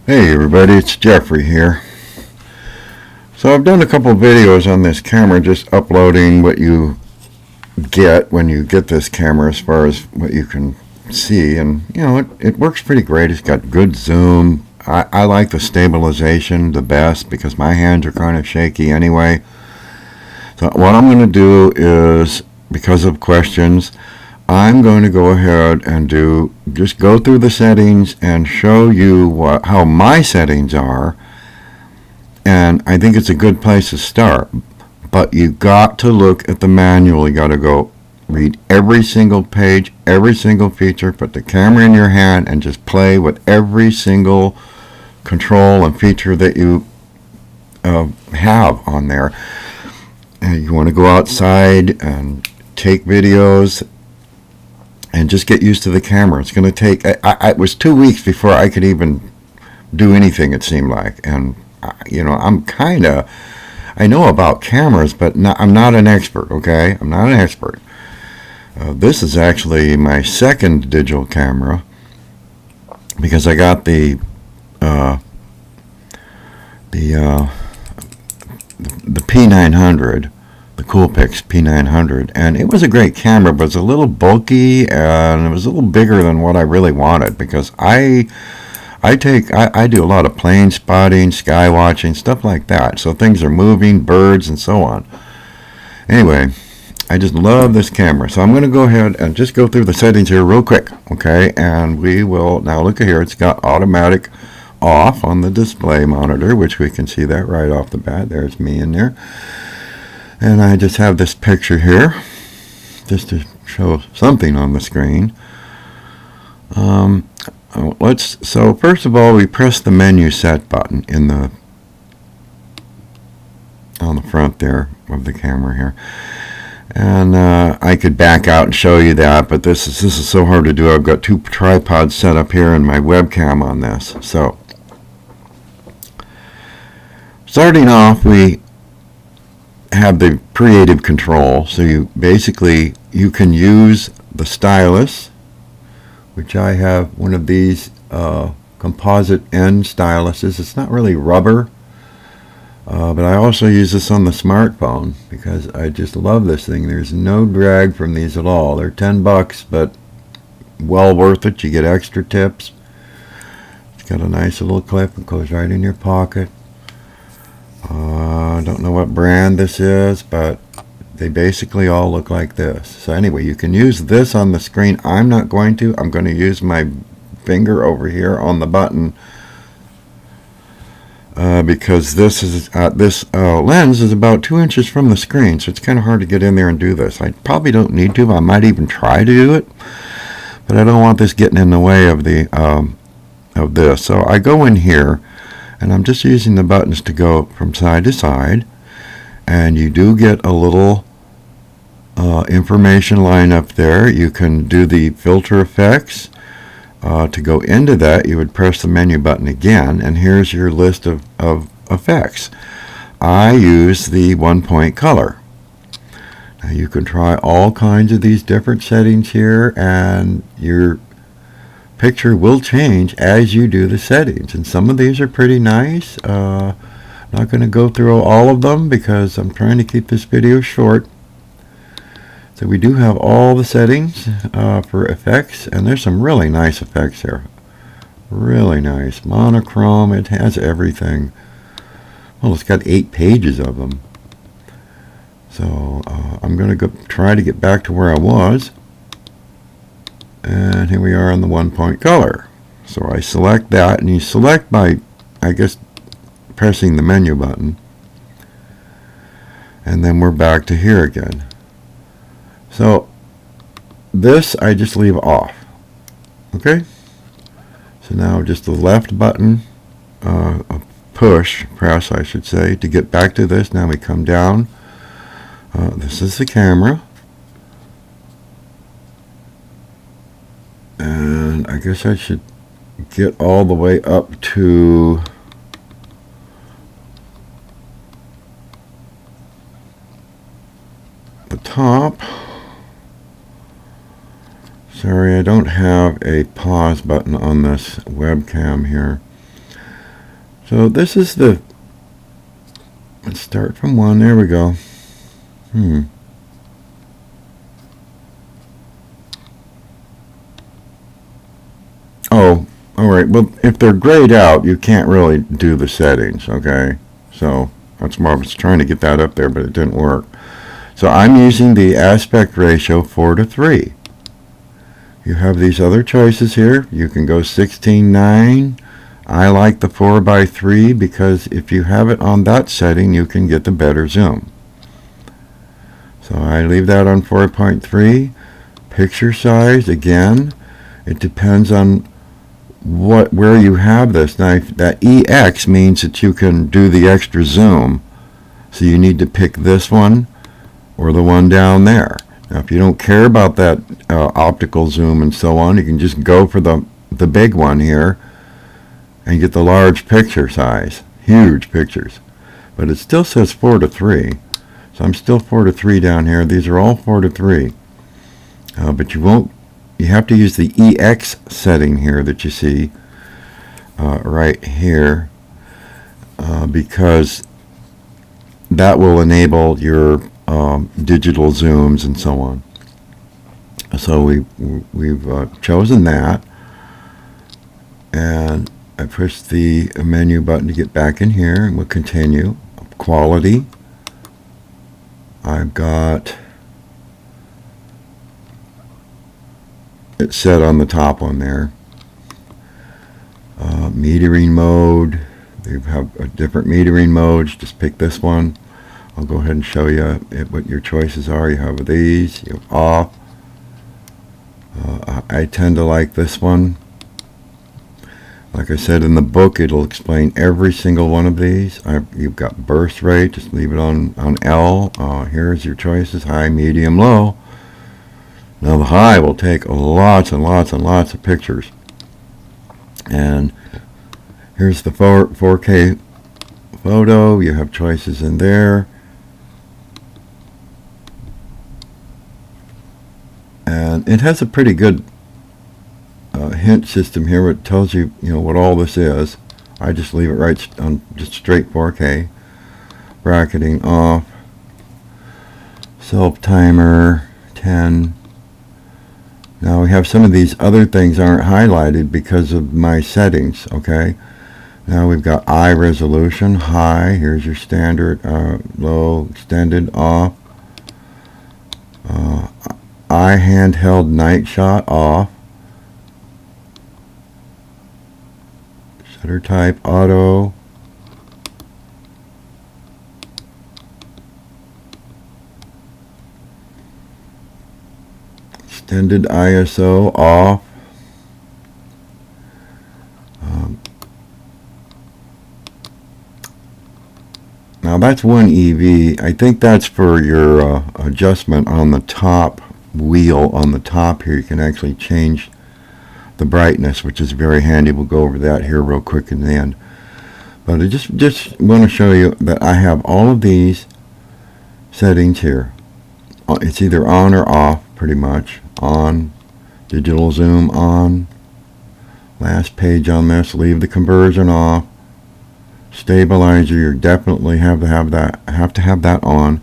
Hey everybody, it's Jeffrey here. So I've done a couple videos on this camera, just uploading what you get when you get this camera as far as what you can see, and you know, it works pretty great. It's got good zoom. I like the stabilization the best because my hands are kind of shaky anyway. So what I'm going to do is, because of questions, I'm going to go ahead and just go through the settings and show you how my settings are. And I think it's a good place to start. But you got to look at the manual. You got to go read every single page, every single feature, put the camera in your hand, and just play with every single control and feature that you have on there. And you want to go outside and take videos and just get used to the camera. It's going to take, it was 2 weeks before I could even do anything, it seemed like. And, you know, I know about cameras, but I'm not an expert, okay? I'm not an expert. This is actually my second digital camera because I got the P900, the Coolpix P900, and it was a great camera, but it's a little bulky and it was a little bigger than what I really wanted because I do a lot of plane spotting, sky watching, stuff like that. So things are moving, birds and so on. Anyway, I just love this camera. So I'm going to go ahead and just go through the settings here real quick, okay? And we will, now look at here, it's got automatic off on the display monitor, which we can see that right off the bat. There's me in there. And I just have this picture here just to show something on the screen. So first of all, we press the menu set button on the front there of the camera here. And I could back out and show you that, but this is so hard to do. I've got two tripods set up here and my webcam on this. So starting off, we have the creative control. So you can use the stylus, which I have one of these composite end styluses. It's not really rubber, but I also use this on the smartphone because I just love this thing. There's no drag from these at all. They're $10, but well worth it. You get extra tips. It's got a nice little clip. It goes right in your pocket. I don't know what brand this is, but they basically all look like this. So anyway, you can use this on the screen. I'm not going to. I'm going to use my finger over here on the button because this lens is about 2 inches from the screen, so it's kind of hard to get in there and do this. I probably don't need to. I might even try to do it, but I don't want this getting in the way of the of this. So I go in here, and I'm just using the buttons to go from side to side. And you do get a little information line up there. You can do the filter effects. To go into that, you would press the menu button again, and here's your list of effects. I use the 1-point color. Now you can try all kinds of these different settings here, and your picture will change as you do the settings. And some of these are pretty nice. Not going to go through all of them because I'm trying to keep this video short. So we do have all the settings for effects, and there's some really nice effects here. Really nice. Monochrome, it has everything. Well, it's got 8 pages of them. So I'm going to try to get back to where I was. And here we are on the 1-point color. So I select that, and you select by, I guess, pressing the menu button, and then we're back to here again. So this I just leave off. Okay, so now just the left button, press I should say, to get back to this. Now we come down. This is the camera, and I guess I should get all the way up to the top. Sorry, I don't have a pause button on this webcam here. So this is the, let's start from 1. There we go. Oh, alright. Well, if they're grayed out, you can't really do the settings, okay? So that's why I was trying to get that up there, but it didn't work. So I'm using the aspect ratio 4:3. You have these other choices here. You can go 16:9. I like the 4:3 because if you have it on that setting, you can get the better zoom. So I leave that on 4.3. Picture size, again, it depends on where you have this. Now that EX means that you can do the extra zoom, so you need to pick this one or the one down there. Now if you don't care about that optical zoom and so on, you can just go for the big one here and get the large picture size, huge pictures. But it still says 4:3, so I'm still 4:3 down here. These are all 4:3, but you have to use the EX setting here that you see right here, because that will enable your digital zooms and so on. So we've chosen that, and I push the menu button to get back in here, and we'll continue. Quality, I've got it set on the top one there. Metering mode, they have different metering modes. Just pick this one. I'll go ahead and show you what your choices are. You have these, you have off. I tend to like this one. Like I said in the book, it'll explain every single one of these. You've got burst rate, just leave it on L. Here's your choices, high, medium, low. Now the high will take lots and lots and lots of pictures. And here's the 4K photo. You have choices in there. And it has a pretty good hint system here where it tells you, what all this is. I just leave it right on just straight 4K. Bracketing off. Self timer 10. Now we have some of these other things aren't highlighted because of my settings, okay? Now we've got eye resolution, high, here's your standard, low, extended, off. Eye handheld night shot, off. Shutter type, auto. Extended ISO, off. Now that's one EV. I think that's for your adjustment on the top wheel on the top here. You can actually change the brightness, which is very handy. We'll go over that here real quick in the end. But I just want to show you that I have all of these settings here. It's either on or off, pretty much. On, digital zoom on. Last page on this, leave the conversion off. Stabilizer, you definitely have to have that on.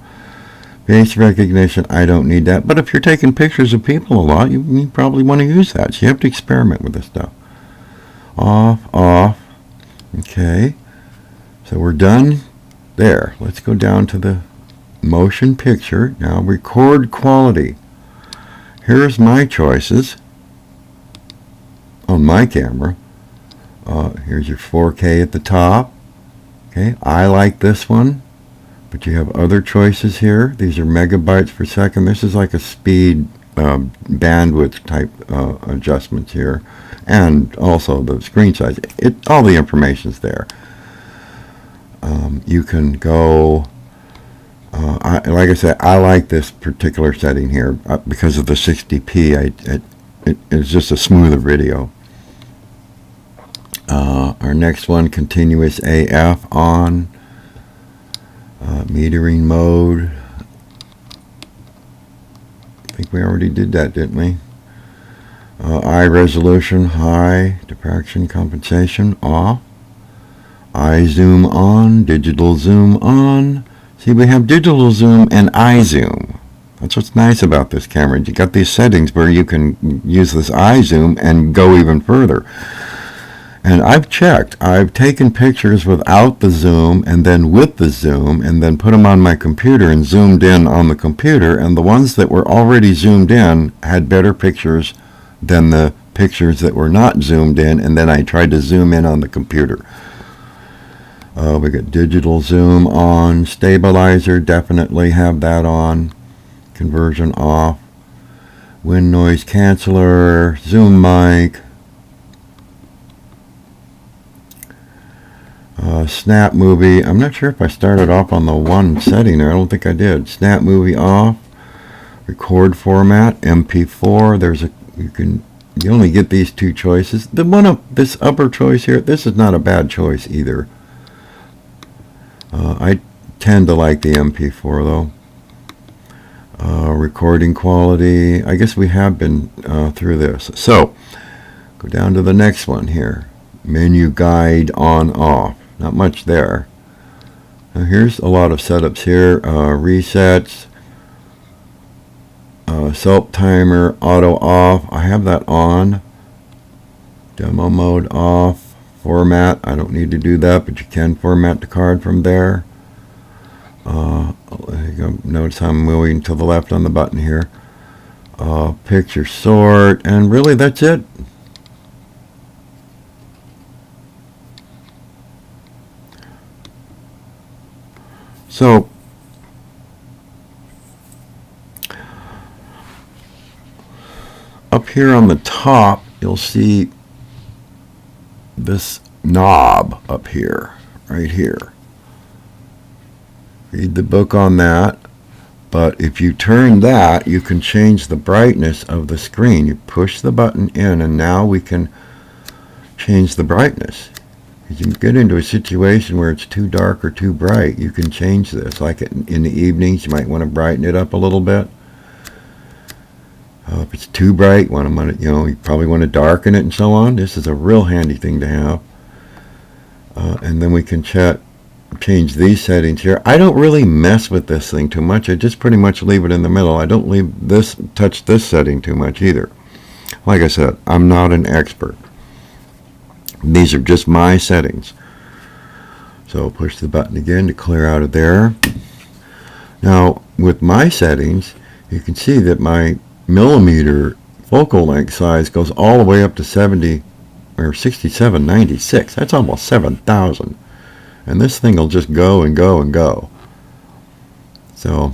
Face recognition, I don't need that. But if you're taking pictures of people a lot, you probably want to use that. So you have to experiment with this stuff. Off, off. Okay. So we're done there. Let's go down to the motion picture. Now record quality. Here's my choices on my camera. Here's your 4K at the top. Okay, I like this one. But you have other choices here. These are megabytes per second. This is like a speed bandwidth type adjustments here, and also the screen size. All the information's there. You can go. Like I said, I like this particular setting here because of the 60p. It's just a smoother video. Our next one, continuous AF on. Metering mode. I think we already did that, didn't we? Eye resolution, high. Diffraction compensation, off. iZoom on, digital zoom on. See, we have digital zoom and iZoom. That's what's nice about this camera. You got these settings where you can use this iZoom and go even further. And I've checked. I've taken pictures without the zoom and then with the zoom and then put them on my computer and zoomed in on the computer, and the ones that were already zoomed in had better pictures than the pictures that were not zoomed in, and then I tried to zoom in on the computer. We got digital zoom on, stabilizer, definitely have that on, conversion off, wind noise canceller, zoom mic, snap movie. I'm not sure if I started off on the one setting there. I don't think I did. Snap movie off, record format, MP4. You only get these two choices. The one up, this upper choice here, this is not a bad choice either. I tend to like the MP4 though. Recording quality. I guess we have been through this. So, go down to the next one here. Menu guide on off. Not much there. Now here's a lot of setups here. Resets. Self timer, auto off. I have that on. Demo mode off. Format. I don't need to do that, but you can format the card from there. There you go. Notice I'm moving to the left on the button here. Picture sort, and really that's it. So up here on the top, you'll see this knob up here, right here. Read the book on that. But if you turn that, you can change the brightness of the screen. You push the button in, and now we can change the brightness. If you get into a situation where it's too dark or too bright, you can change this. Like in the evenings, you might want to brighten it up a little bit. If it's too bright, you probably want to darken it and so on. This is a real handy thing to have. And then we can change these settings here. I don't really mess with this thing too much. I just pretty much leave it in the middle. I don't touch this setting too much either. Like I said, I'm not an expert. These are just my settings. So push the button again to clear out of there. Now with my settings, you can see that my millimeter focal length size goes all the way up to 70 or 6796. That's almost 7,000. And this thing will just go and go and go. So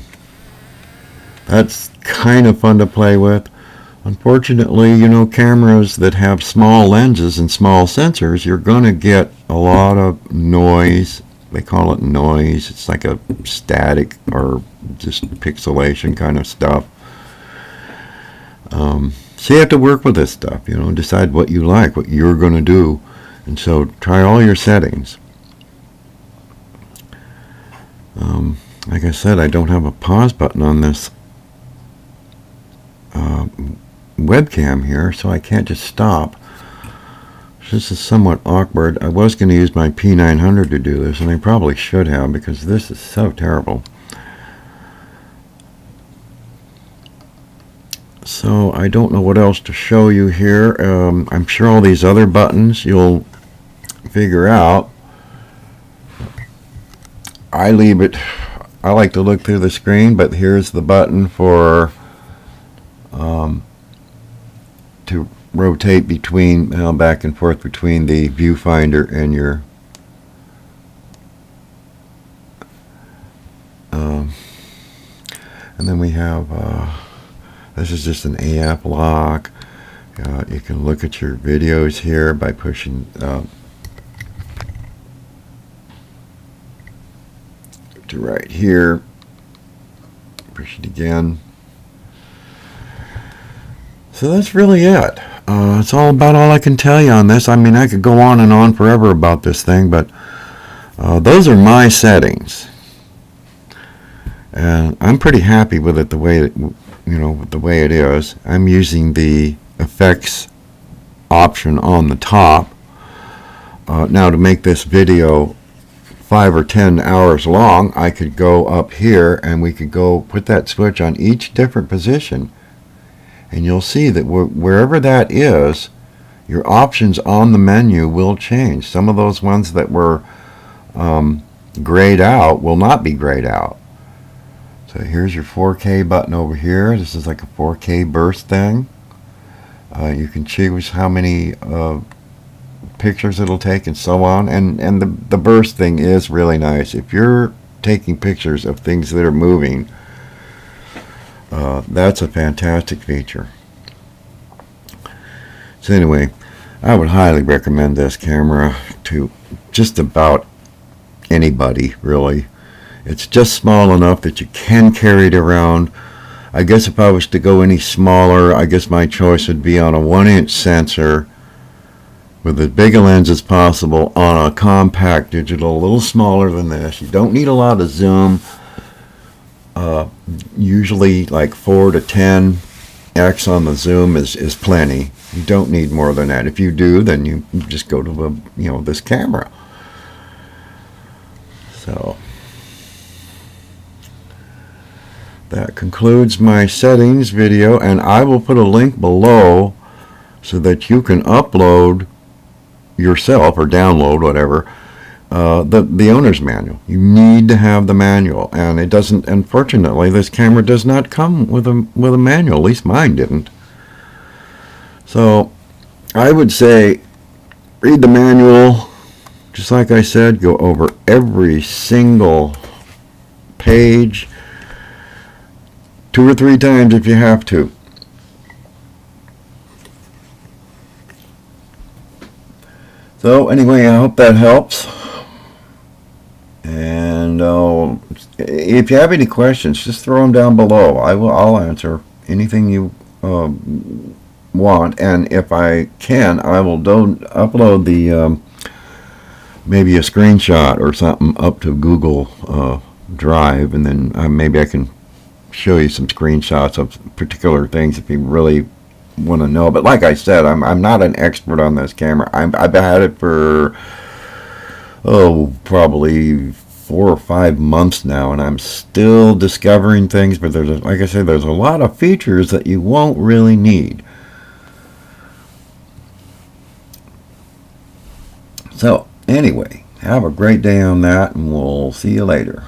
that's kind of fun to play with. Unfortunately, cameras that have small lenses and small sensors, you're going to get a lot of noise. They call it noise. It's like a static or just pixelation kind of stuff. So you have to work with this stuff, decide what you like, what you're going to do. And so try all your settings. Like I said, I don't have a pause button on this webcam here, so I can't just stop. This is somewhat awkward. I was going to use my P900 to do this, and I probably should have, because this is so terrible. So I don't know what else to show you here. I'm sure all these other buttons you'll figure out. I like to look through the screen, but here's the button for to rotate between, back and forth between the viewfinder and your and then we have this is just an AF lock. You can look at your videos here by pushing to right here. Push it again. So that's really it. It's all about all I can tell you on this. I mean, I could go on and on forever about this thing, but those are my settings, and I'm pretty happy with it the way it is. I'm using the effects option on the top. Now to make this video 5 or 10 hours long, I could go up here and we could go put that switch on each different position, and you'll see that wherever that is, your options on the menu will change. Some of those ones that were grayed out will not be grayed out. So here's your 4K button over here. This is like a 4K burst thing. You can choose how many pictures it'll take and so on, and the burst thing is really nice. If you're taking pictures of things that are moving, that's a fantastic feature. So anyway, I would highly recommend this camera to just about anybody, really. It's just small enough that you can carry it around. I guess if I was to go any smaller, I guess my choice would be on a 1-inch sensor with as big a lens as possible on a compact digital, a little smaller than this. You don't need a lot of zoom. Usually like 4 to 10x on the zoom is plenty. You don't need more than that. If you do, then you just go to this camera. So that concludes my settings video, and I will put a link below so that you can upload yourself or download whatever the owner's manual. You need to have the manual, and it doesn't. Unfortunately, this camera does not come with a manual. At least mine didn't. So I would say read the manual. Just like I said, go over every single page 2 or 3 times if you have to. So anyway, I hope that helps. And if you have any questions, just throw them down below. I'll answer anything you want, and if I can, I will upload the maybe a screenshot or something up to Google Drive, and then maybe I can show you some screenshots of particular things if you really want to know. But like I said, I'm not an expert on this camera. I've had it for probably 4 or 5 months now, and I'm still discovering things. But like I said, there's a lot of features that you won't really need. So anyway, have a great day on that, and we'll see you later.